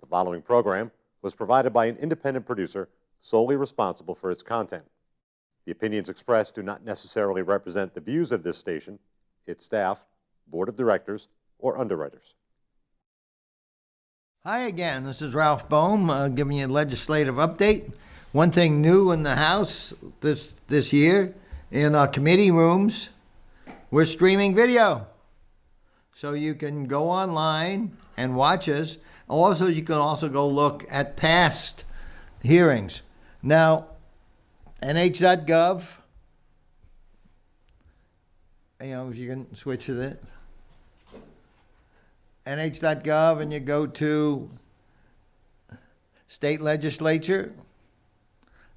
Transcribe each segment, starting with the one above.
The following program was provided by an independent producer solely responsible for its content. The opinions expressed do not necessarily represent the views of this station, its staff, board of directors, or underwriters. Hi again, this is Ralph Boehm giving you a legislative update. One thing new in the House this year, in our committee rooms, we're streaming video. So you can go online and watch us. Also, you can also go look at past hearings. Now, nh.gov, if you can switch to that. nh.gov, and you go to state legislature.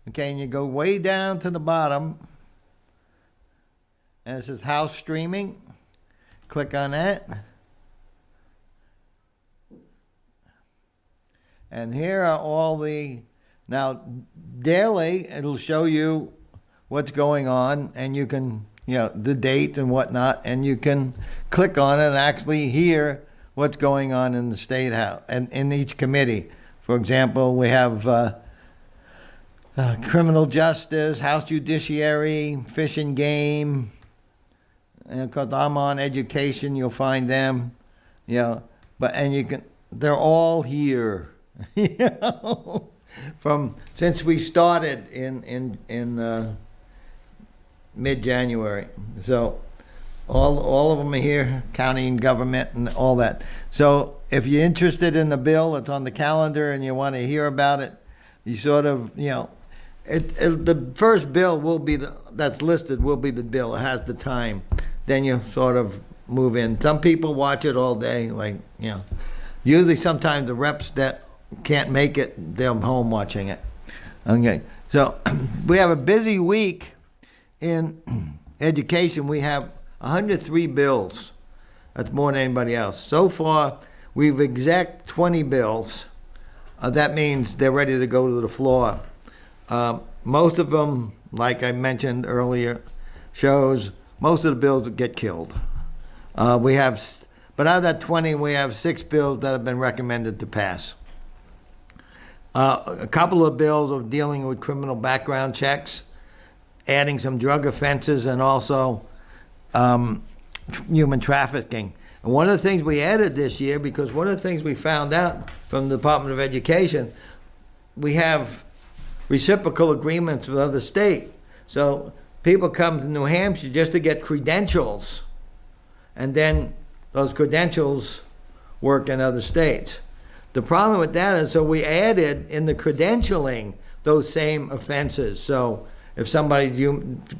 Okay, and you go way down to the bottom, and it says House Streaming. Click on that. And here are all now daily, it'll show you what's going on, and you can, the date and whatnot, and you can click on it and actually hear what's going on in the State House and in each committee. For example, we have criminal justice, House Judiciary, Fish and Game. And because I'm on education, you'll find them. They're all here. Since we started in mid-January. So all of them are here, county and government and all that. So if you're interested in the bill, it's on the calendar and you want to hear about it, you sort of, the first bill that's listed will be the bill. It has the time. Then you sort of move in. Some people watch it all day, usually sometimes the reps that can't make it, they're home watching it. Okay, so we have a busy week in education. We have 103 bills. That's more than anybody else. So far, we've exec 20 bills. That means they're ready to go to the floor. Most of them, like I mentioned earlier, shows most of the bills get killed. But out of that 20, we have 6 bills that have been recommended to pass. A couple of bills are dealing with criminal background checks, adding some drug offenses, and also human trafficking. And one of the things we added this year, because one of the things we found out from the Department of Education, we have reciprocal agreements with other states. So people come to New Hampshire just to get credentials, and then those credentials work in other states. The problem with that is, so we added in the credentialing those same offenses. So if somebody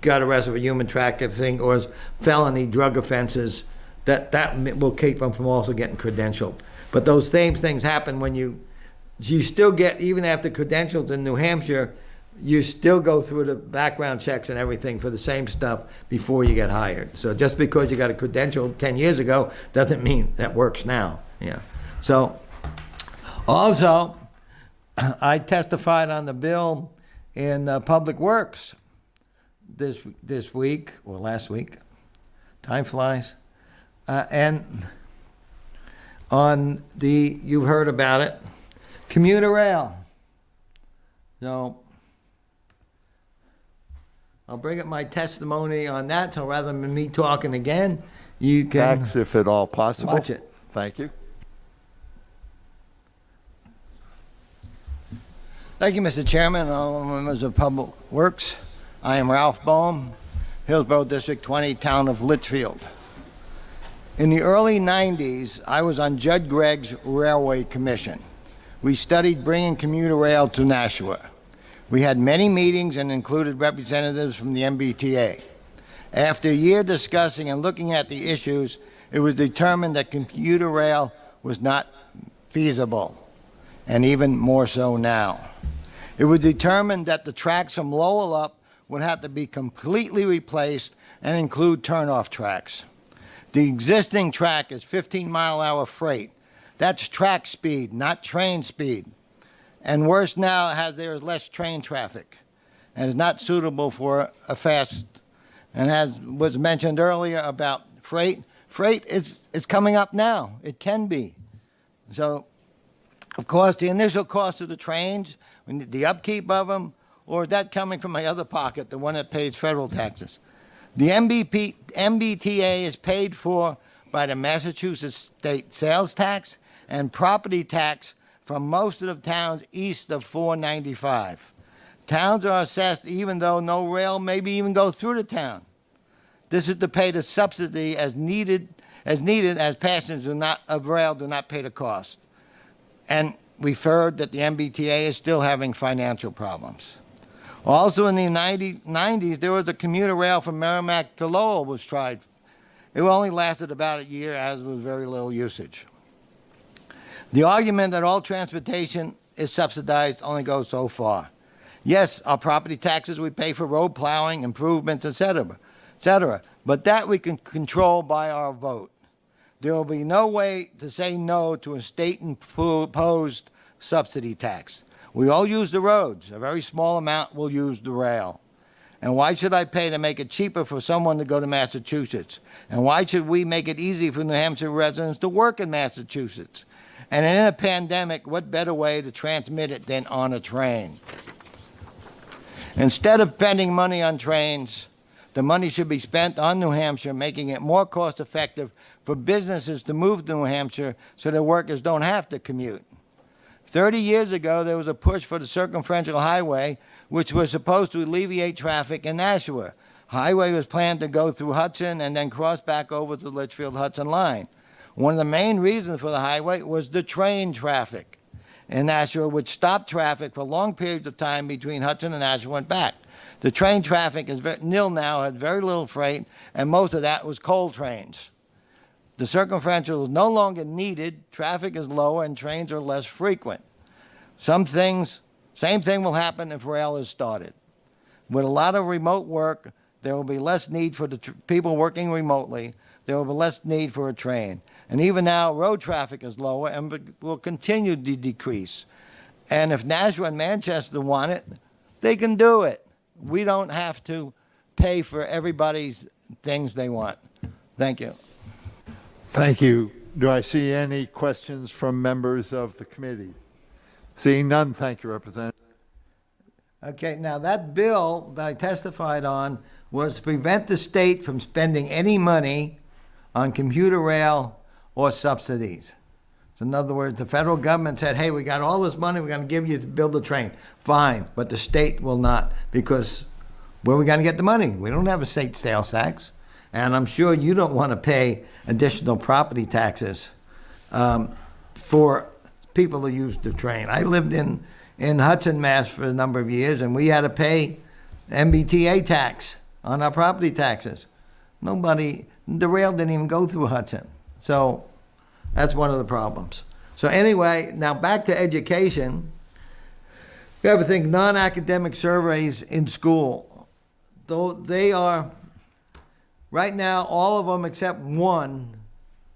got arrested for human trafficking or felony drug offenses, that will keep them from also getting credentialed. But those same things happen when you still get, even after credentials in New Hampshire, you still go through the background checks and everything for the same stuff before you get hired. So just because you got a credential 10 years ago doesn't mean that works now. So also, I testified on the bill in Public Works this week, or last week. Time flies. And on you've heard about it, Commuter Rail. So I'll bring up my testimony on that, so rather than me talking again, you can Thanks, if at all possible. watch it. Thank you. Thank you, Mr. Chairman and all members of Public Works. I am Ralph Boehm, Hillsborough District 20, town of Litchfield. In the early 90s, I was on Judd Gregg's Railway Commission. We studied bringing commuter rail to Nashua. We had many meetings and included representatives from the MBTA. After a year discussing and looking at the issues, it was determined that commuter rail was not feasible, and even more so now. It was determined that the tracks from Lowell up would have to be completely replaced and include turnoff tracks. The existing track is 15-mile-an-hour freight. That's track speed, not train speed. And worse now, there is less train traffic and is not suitable for a fast. And as was mentioned earlier about freight is coming up now. It can be. So Of course, the initial cost of the trains, the upkeep of them, or is that coming from my other pocket, the one that pays federal taxes? The MBTA is paid for by the Massachusetts state sales tax and property tax from most of the towns east of 495. Towns are assessed even though no rail maybe even go through the town. This is to pay the subsidy as needed as passengers of rail do not pay the cost. And we've heard that the MBTA is still having financial problems. Also in the 90s, there was a commuter rail from Merrimack to Lowell was tried. It only lasted about a year, as was very little usage. The argument that all transportation is subsidized only goes so far. Yes, our property taxes we pay for road plowing, improvements, etc., but that we can control by our vote. There will be no way to say no to a state-imposed subsidy tax. We all use the roads. A very small amount will use the rail. And why should I pay to make it cheaper for someone to go to Massachusetts? And why should we make it easy for New Hampshire residents to work in Massachusetts? And in a pandemic, what better way to transmit it than on a train? Instead of spending money on trains, the money should be spent on New Hampshire, making it more cost-effective for businesses to move to New Hampshire so their workers don't have to commute. 30 years ago, there was a push for the Circumferential Highway, which was supposed to alleviate traffic in Nashua. Highway was planned to go through Hudson and then cross back over to the Litchfield-Hudson line. One of the main reasons for the highway was the train traffic in Nashua, which stopped traffic for long periods of time between Hudson and Nashua and back. The train traffic is nil now, had very little freight, and most of that was coal trains. The circumferential is no longer needed, traffic is lower, and trains are less frequent. Same thing will happen if rail is started. With a lot of remote work, there will be less need for the people working remotely. There will be less need for a train. And even now, road traffic is lower and will continue to decrease. And if Nashua and Manchester want it, they can do it. We don't have to pay for everybody's things they want. Thank you. Thank you. Do I see any questions from members of the committee? Seeing none, thank you, Representative. Okay, now that bill that I testified on was to prevent the state from spending any money on commuter rail or subsidies. So in other words, the federal government said, hey, we got all this money we're going to give you to build a train. Fine, but the state will not, because where are we going to get the money? We don't have a state sales tax. And I'm sure you don't want to pay additional property taxes for people who use the train. I lived in Hudson, Mass for a number of years, and we had to pay MBTA tax on our property taxes. The rail didn't even go through Hudson. So that's one of the problems. So anyway, now back to education. We have to think non-academic surveys in school. Though they are, right now, all of them except one,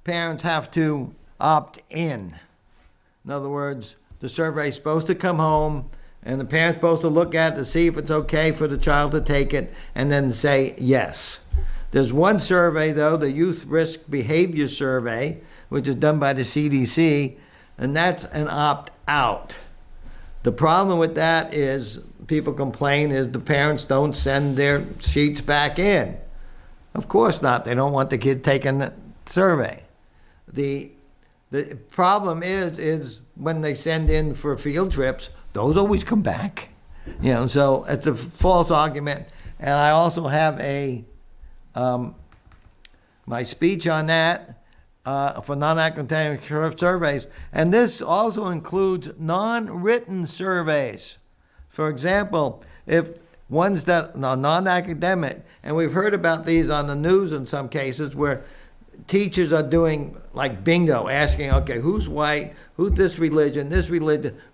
parents have to opt in. In other words, the survey is supposed to come home, and the parent's supposed to look at it to see if it's okay for the child to take it, and then say yes. There's one survey, though, the Youth Risk Behavior Survey, which is done by the CDC, and that's an opt-out. The problem with that is, people complain, is the parents don't send their sheets back in. Of course not. They don't want the kid taking the survey. The problem is when they send in for field trips, those always come back. So it's a false argument. And I also have my speech on that for non-academic surveys. And this also includes non-written surveys. For example, if ones that are non-academic, and we've heard about these on the news in some cases where teachers are doing like bingo, asking, okay, who's white, who's this religion,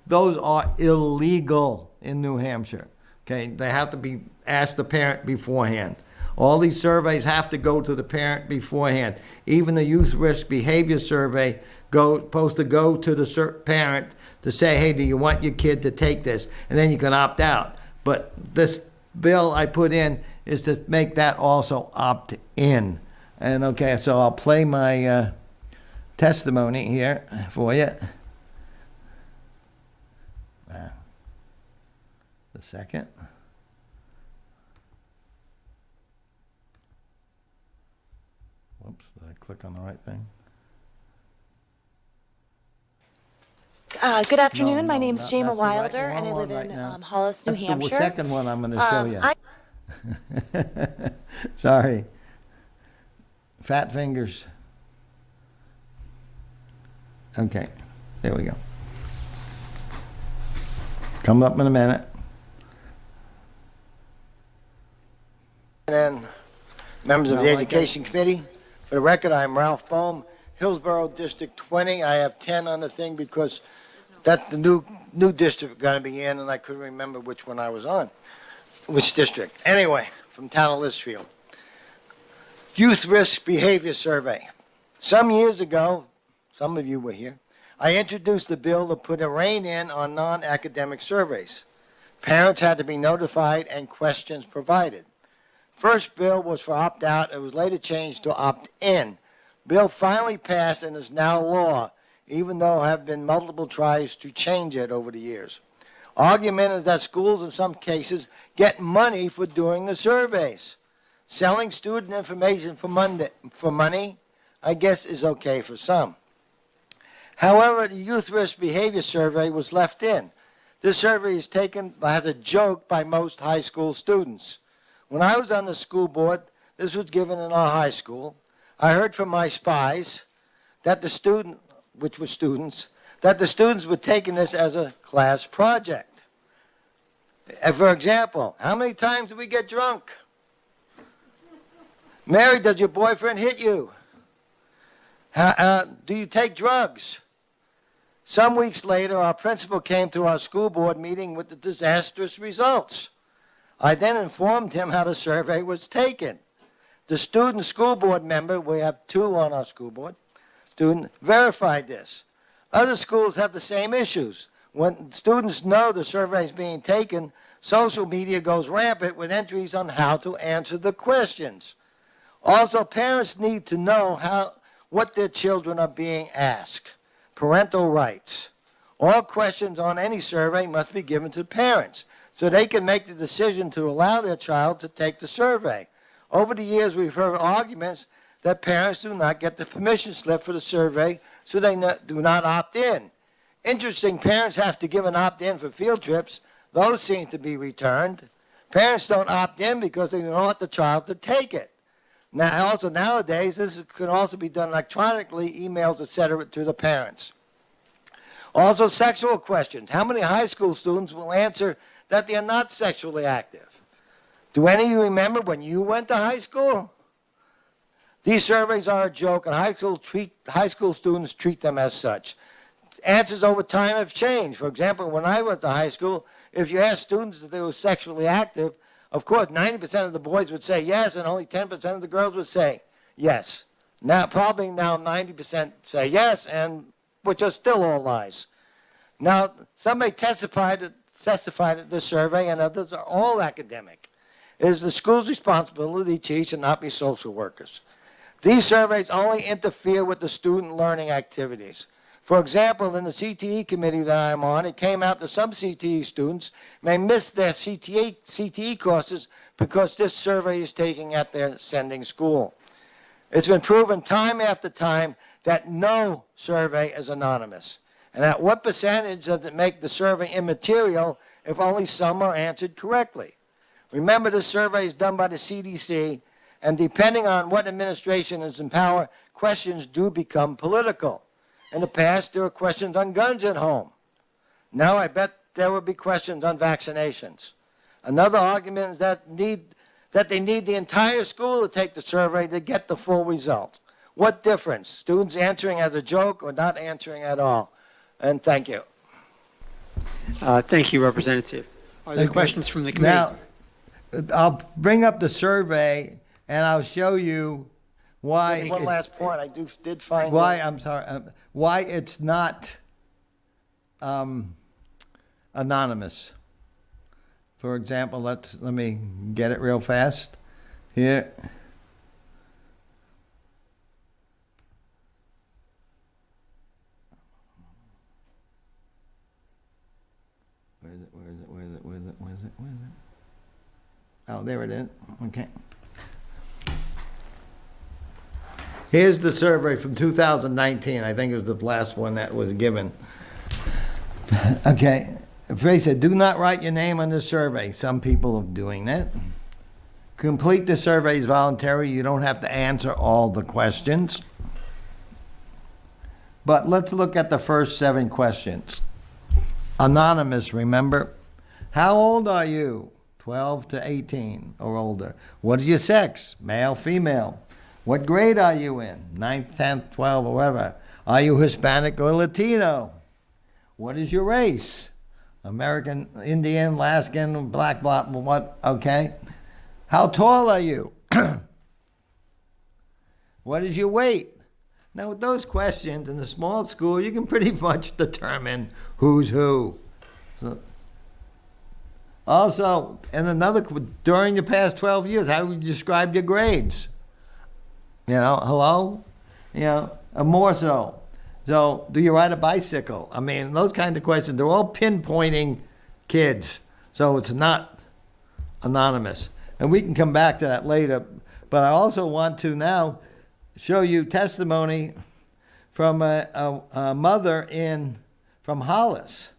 those are illegal in New Hampshire. Okay, they have to be asked the parent beforehand. All these surveys have to go to the parent beforehand. Even the Youth Risk Behavior Survey supposed to go to the parent to say, hey, do you want your kid to take this? And then you can opt out. But this bill I put in is to make that also opt in. And okay, so I'll play my testimony here for you. The second. Whoops, did I click on the right thing? Good afternoon. No, My name's not- Jama that's the right- Wilder, and I wrong live one right in now. Hollis, New That's Hampshire. the second one I'm going to show you. I- Sorry. Fat fingers. Okay, there we go. Come up in a minute. And then, members of the Education Committee, for the record, I'm Ralph Boehm, Hillsborough District 20. I have 10 on the thing because that's the new district going to be in, and I couldn't remember which one I was on, which district. Anyway, from town of Litchfield. Youth Risk Behavior Survey. Some years ago, some of you were here, I introduced a bill to put a rein in on non-academic surveys. Parents had to be notified and questions provided. First bill was for opt-out. It was later changed to opt-in. Bill finally passed and is now law, even though there have been multiple tries to change it over the years. Argument is that schools in some cases get money for doing the surveys. Selling student information for money, I guess, is okay for some. However, the Youth Risk Behavior Survey was left in. This survey is taken as a joke by most high school students. When I was on the school board, this was given in our high school. I heard from my spies that the students were taking this as a class project. For example, how many times do we get drunk? Mary, does your boyfriend hit you? Do you take drugs? Some weeks later, our principal came to our school board meeting with the disastrous results. I then informed him how the survey was taken. The student school board member, we have 2 on our school board, student verified this. Other schools have the same issues. When students know the survey is being taken, social media goes rampant with entries on how to answer the questions. Also, parents need to know what their children are being asked. Parental rights. All questions on any survey must be given to parents so they can make the decision to allow their child to take the survey. Over the years, we've heard arguments that parents do not get the permission slip for the survey, so they do not opt in. Interesting, parents have to give an opt-in for field trips. Those seem to be returned. Parents don't opt in because they don't want the child to take it. Now, also nowadays, this can also be done electronically, emails, etc., to the parents. Also, sexual questions. How many high school students will answer that they are not sexually active? Do any of you remember when you went to high school? These surveys are a joke, and high school students treat them as such. Answers over time have changed. For example, when I went to high school, if you asked students if they were sexually active, of course, 90% of the boys would say yes, and only 10% of the girls would say yes. Probably now 90% say yes, and which are still all lies. Now, some may testify that this survey, and others are all academic. It is the school's responsibility to teach and not be social workers. These surveys only interfere with the student learning activities. For example, in the CTE committee that I'm on, it came out that some CTE students may miss their CTE courses because this survey is taking at their sending school. It's been proven time after time that no survey is anonymous. And at what percentage does it make the survey immaterial if only some are answered correctly? Remember, this survey is done by the CDC, and depending on what administration is in power, questions do become political. In the past, there were questions on guns at home. Now I bet there will be questions on vaccinations. Another argument is that they need the entire school to take the survey to get the full result. What difference? Students answering as a joke or not answering at all? And thank you. Thank you, Representative. Are there questions from the committee? Now, I'll bring up the survey, and I'll show you why. One last point. I did find why that- I'm sorry. Why it's not anonymous. For example, let me get it real fast here. Where is it? is it? Where is it? Oh, there it is. Okay. Here's the survey from 2019. I think it was the last one that was given. Okay. Ray said, do not write your name on the survey. Some people are doing that. Complete the survey is voluntary. You don't have to answer all the questions. But let's look at the first 7 questions. Anonymous, remember? How old are you? 12 to 18 or older. What is your sex? Male, female. What grade are you in? 9th, 10th, 12th, or whatever. Are you Hispanic or Latino? What is your race? American, Indian, Alaskan, black, what? Okay. How tall are you? What is your weight? Now, with those questions in a small school, you can pretty much determine who's who. So, also, and another, during the past 12 years, how would you describe your grades? You know, hello? You know, more so. So, do you ride a bicycle? I mean, those kinds of questions, they're all pinpointing kids. So it's not anonymous. And we can come back to that later. But I also want to now show you testimony from a mother from Hollis.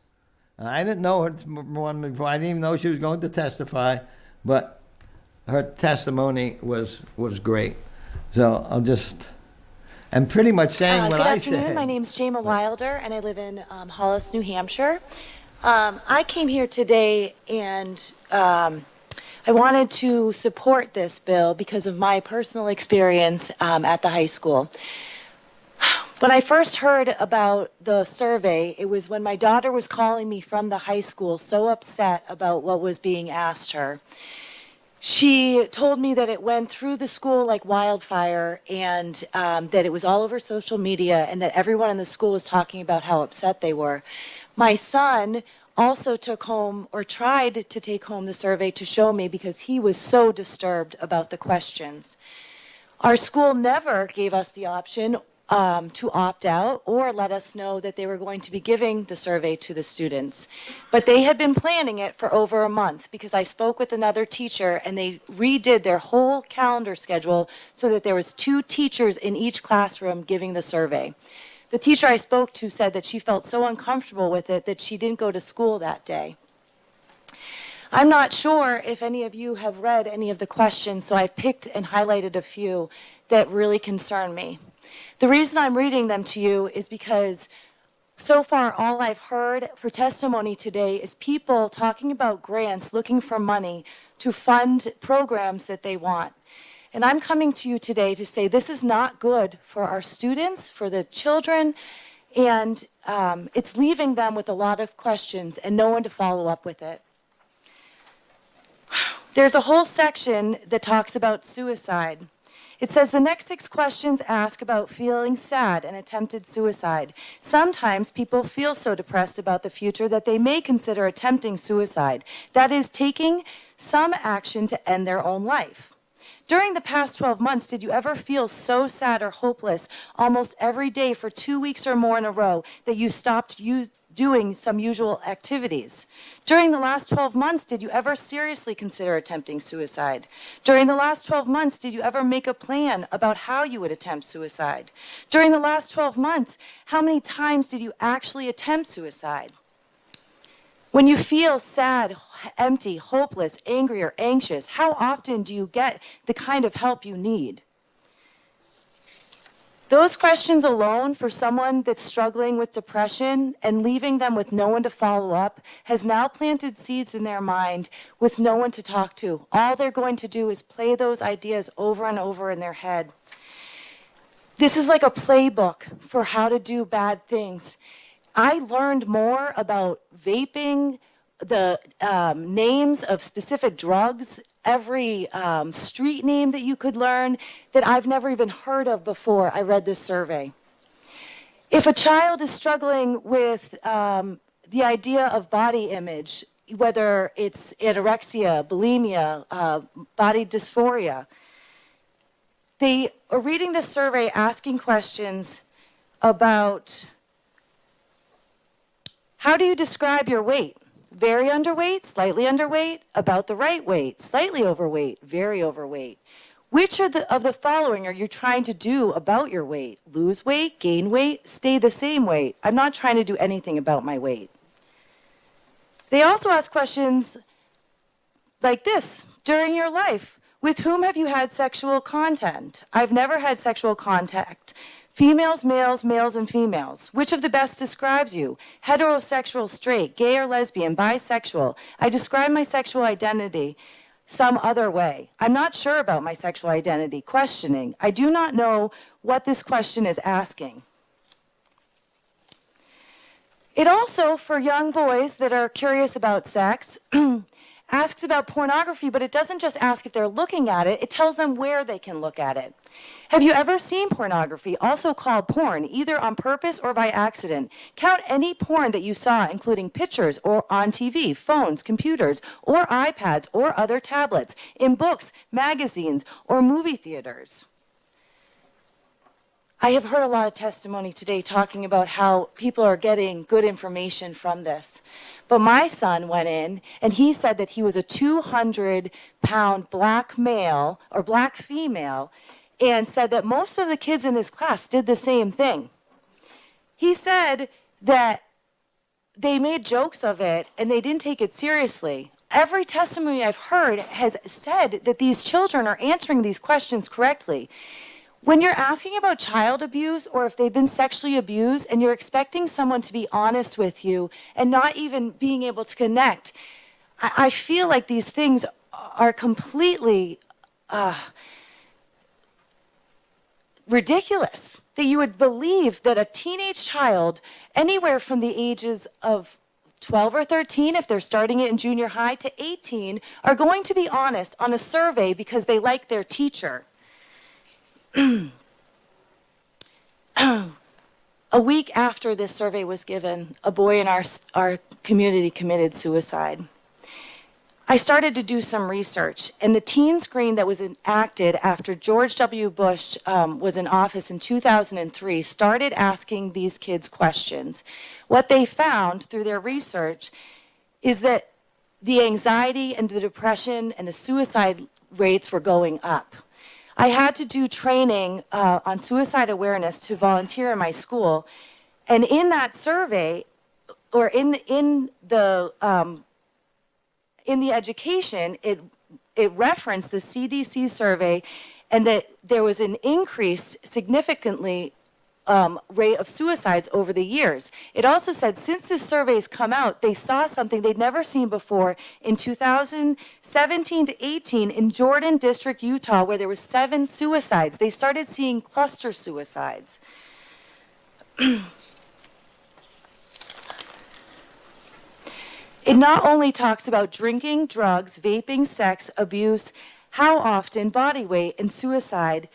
I didn't know her one before. I didn't even know she was going to testify, but her testimony was great. So I'll just, I'm pretty much saying what I said. Good afternoon. My name's Jama Wilder, and I live in Hollis, New Hampshire. I came here today, and I wanted to support this bill because of my personal experience at the high school. When I first heard about the survey, it was when my daughter was calling me from the high school so upset about what was being asked her. She told me that it went through the school like wildfire, and that it was all over social media, and that everyone in the school was talking about how upset they were. My son also took home, or tried to take home, the survey to show me because he was so disturbed about the questions. Our school never gave us the option to opt out or let us know that they were going to be giving the survey to the students. But they had been planning it for over a month because I spoke with another teacher and they redid their whole calendar schedule so that there was 2 teachers in each classroom giving the survey. The teacher I spoke to said that she felt so uncomfortable with it that she didn't go to school that day. I'm not sure if any of you have read any of the questions, so I've picked and highlighted a few that really concern me. The reason I'm reading them to you is because so far all I've heard for testimony today is people talking about grants, looking for money to fund programs that they want. And I'm coming to you today to say this is not good for our students, for the children, and it's leaving them with a lot of questions and no one to follow up with it. There's a whole section that talks about suicide. It says the next 6 questions ask about feeling sad and attempted suicide. Sometimes people feel so depressed about the future that they may consider attempting suicide. That is, taking some action to end their own life. During the past 12 months, did you ever feel so sad or hopeless almost every day for 2 weeks or more in a row that you stopped doing some usual activities? During the last 12 months, did you ever seriously consider attempting suicide? During the last 12 months, did you ever make a plan about how you would attempt suicide? During the last 12 months, how many times did you actually attempt suicide? When you feel sad, empty, hopeless, angry, or anxious, how often do you get the kind of help you need? Those questions alone for someone that's struggling with depression and leaving them with no one to follow up has now planted seeds in their mind with no one to talk to. All they're going to do is play those ideas over and over in their head. This is like a playbook for how to do bad things. I learned more about vaping, the names of specific drugs, every street name that you could learn that I've never even heard of before I read this survey. If a child is struggling with the idea of body image, whether it's anorexia, bulimia, body dysphoria, they are reading this survey asking questions about how do you describe your weight? very underweight, slightly underweight, about the right weight, slightly overweight, very overweight. Which of the following are you trying to do about your weight? Lose weight, gain weight, stay the same weight? I'm not trying to do anything about my weight. They also ask questions like this. During your life, with whom have you had sexual contact? I've never had sexual contact. Females, males, males, and females. Which of the best describes you? Heterosexual, straight, gay or lesbian, bisexual. I describe my sexual identity some other way. I'm not sure about my sexual identity. Questioning. I do not know what this question is asking. It also, for young boys that are curious about sex, asks about pornography, but it doesn't just ask if they're looking at it, it tells them where they can look at it. Have you ever seen pornography, also called porn, either on purpose or by accident? Count any porn that you saw, including pictures or on TV, phones, computers, or iPads, or other tablets, in books, magazines, or movie theaters. I have heard a lot of testimony today talking about how people are getting good information from this. But my son went in and he said that he was a 200-pound black male or black female and said that most of the kids in his class did the same thing. He said that they made jokes of it and they didn't take it seriously. Every testimony I've heard has said that these children are answering these questions correctly. When you're asking about child abuse or if they've been sexually abused and you're expecting someone to be honest with you and not even being able to connect, I feel like these things are completely ridiculous. That you would believe that a teenage child, anywhere from the ages of 12 or 13, if they're starting it in junior high, to 18, are going to be honest on a survey because they like their teacher. A week after this survey was given, a boy in our community committed suicide. I started to do some research, and the teen screen that was enacted after George W. Bush was in office in 2003 started asking these kids questions. What they found through their research is that the anxiety and the depression and the suicide rates were going up. I had to do training on suicide awareness to volunteer in my school, and in that survey, or in the education, it referenced the CDC survey, and that there was an increase significantly rate of suicides over the years. It also said since this survey's come out, they saw something they'd never seen before in 2017 to 18 in Jordan District, Utah, where there were 7 suicides. They started seeing cluster suicides. It not only talks about drinking, drugs, vaping, sex, abuse, how often, body weight, and suicide,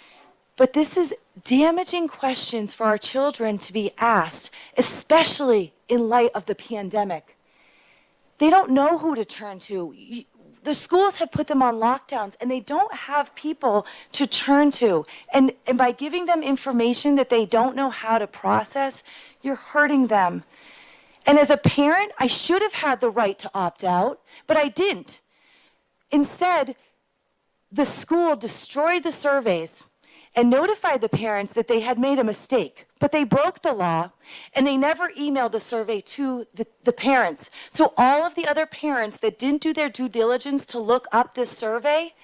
but this is damaging questions for our children to be asked, especially in light of the pandemic. They don't know who to turn to. The schools have put them on lockdowns, and they don't have people to turn to. And by giving them information that they don't know how to process, you're hurting them. And as a parent, I should have had the right to opt out, but I didn't. Instead, the school destroyed the surveys and notified the parents that they had made a mistake, but they broke the law, and they never emailed the survey to the parents. So all of the other parents that didn't do their due diligence to look up this survey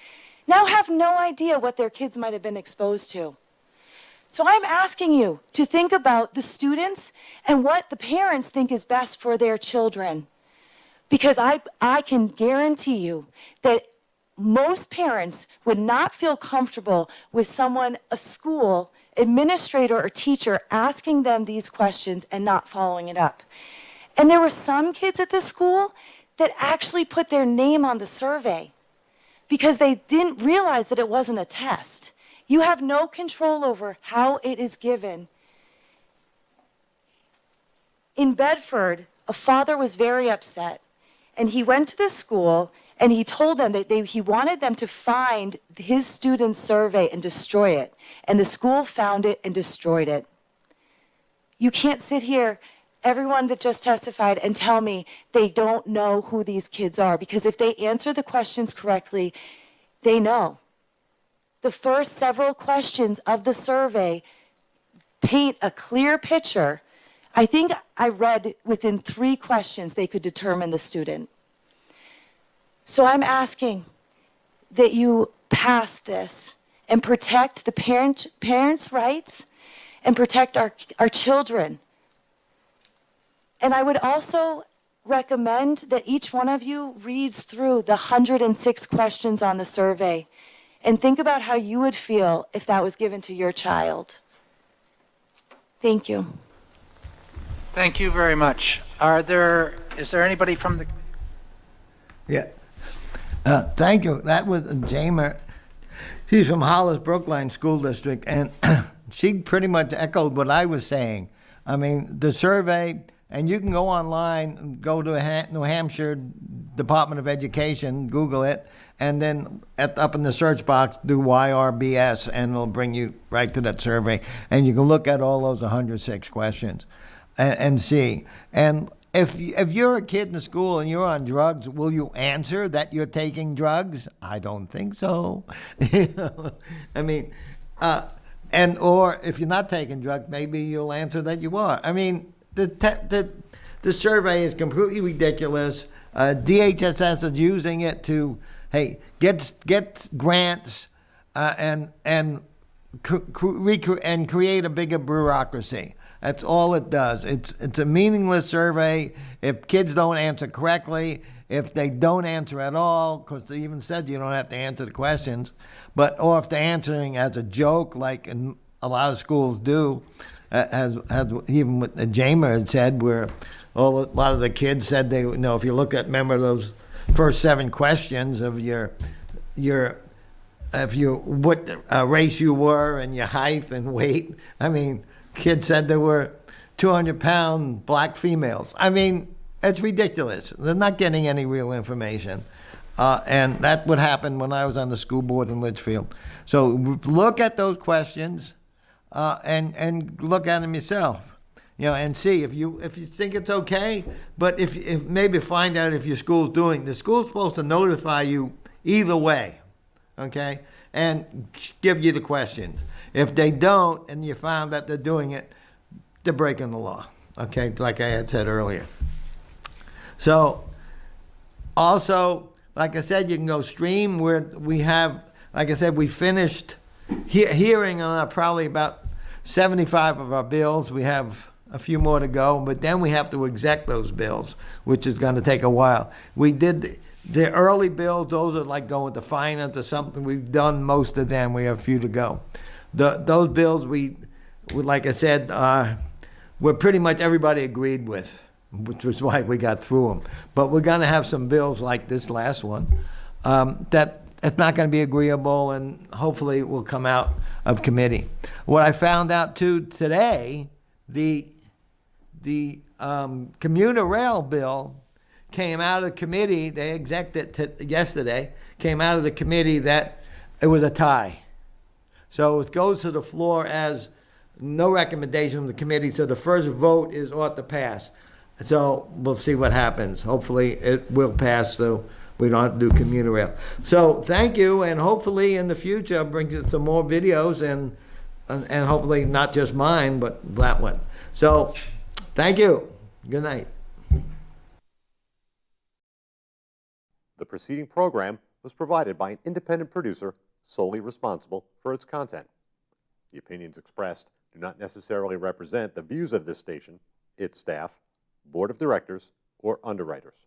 now have no idea what their kids might have been exposed to. So I'm asking you to think about the students and what the parents think is best for their children. Because I can guarantee you that most parents would not feel comfortable with someone, a school administrator or teacher, asking them these questions and not following it up. And there were some kids at the school that actually put their name on the survey because they didn't realize that it wasn't a test. You have no control over how it is given. In Bedford, a father was very upset, and he went to the school and he told them that he wanted them to find his student's survey and destroy it. And the school found it and destroyed it. You can't sit here everyone that just testified and tell me they don't know who these kids are, because if they answer the questions correctly, they know. The first several questions of the survey paint a clear picture. I think I read within 3 questions they could determine the student. So I'm asking that you pass this and protect the parents' rights and protect our children. And I would also recommend that each one of you reads through the 106 questions on the survey and think about how you would feel if that was given to your child. Thank you. Thank you very much. Is there anybody from the, Yeah. Thank you. That was Jamer. She's from Hollis Brookline School District, and she pretty much echoed what I was saying. I mean, the survey, and you can go online, go to New Hampshire Department of Education, Google it, and then up in the search box, do YRBS, and it'll bring you right to that survey. And you can look at all those 106 questions and see. And if you're a kid in the school and you're on drugs, will you answer that you're taking drugs? I don't think so. I mean, or if you're not taking drugs, maybe you'll answer that you are. I mean, the survey is completely ridiculous. DHSS is using it to, get grants and create a bigger bureaucracy. That's all it does. It's a meaningless survey if kids don't answer correctly, if they don't answer at all, because they even said you don't have to answer the questions, or if they're answering as a joke, like in a lot of schools do, as even what Jamer had said, where a lot of the kids said they, if you look at, remember those first 7 questions of what race you were and your height and weight. I mean, kids said there were 200-pound black females. I mean, it's ridiculous. They're not getting any real information. And that would happen when I was on the school board in Litchfield. So look at those questions and look at them yourself. And see if you think it's okay, but if maybe find out if your school's doing. The school's supposed to notify you either way, okay, and give you the questions. If they don't, and you found that they're doing it, they're breaking the law, okay, like I had said earlier. So, also, like I said, you can go stream where we have, like I said, we finished hearing on probably about 75 of our bills. We have a few more to go, but then we have to exec those bills, which is going to take a while. We did the early bills; those are like going to finance or something. We've done most of them. We have a few to go. Those bills we like I said, were pretty much everybody agreed with, which was why we got through them. But we're going to have some bills like this last one that it's not going to be agreeable, and hopefully it will come out of committee. What I found out too today, the Commuter Rail bill came out of the committee. They execed it yesterday. Came out of the committee that it was a tie. So it goes to the floor as no recommendation from the committee. So the first vote is ought to pass. So we'll see what happens. Hopefully it will pass, so we don't have to do Commuter Rail. So thank you, and hopefully in the future I'll bring you some more videos and hopefully not just mine, but that one. So thank you. Good night. The preceding program was provided by an independent producer solely responsible for its content. The opinions expressed do not necessarily represent the views of this station, its staff, board of directors, or underwriters.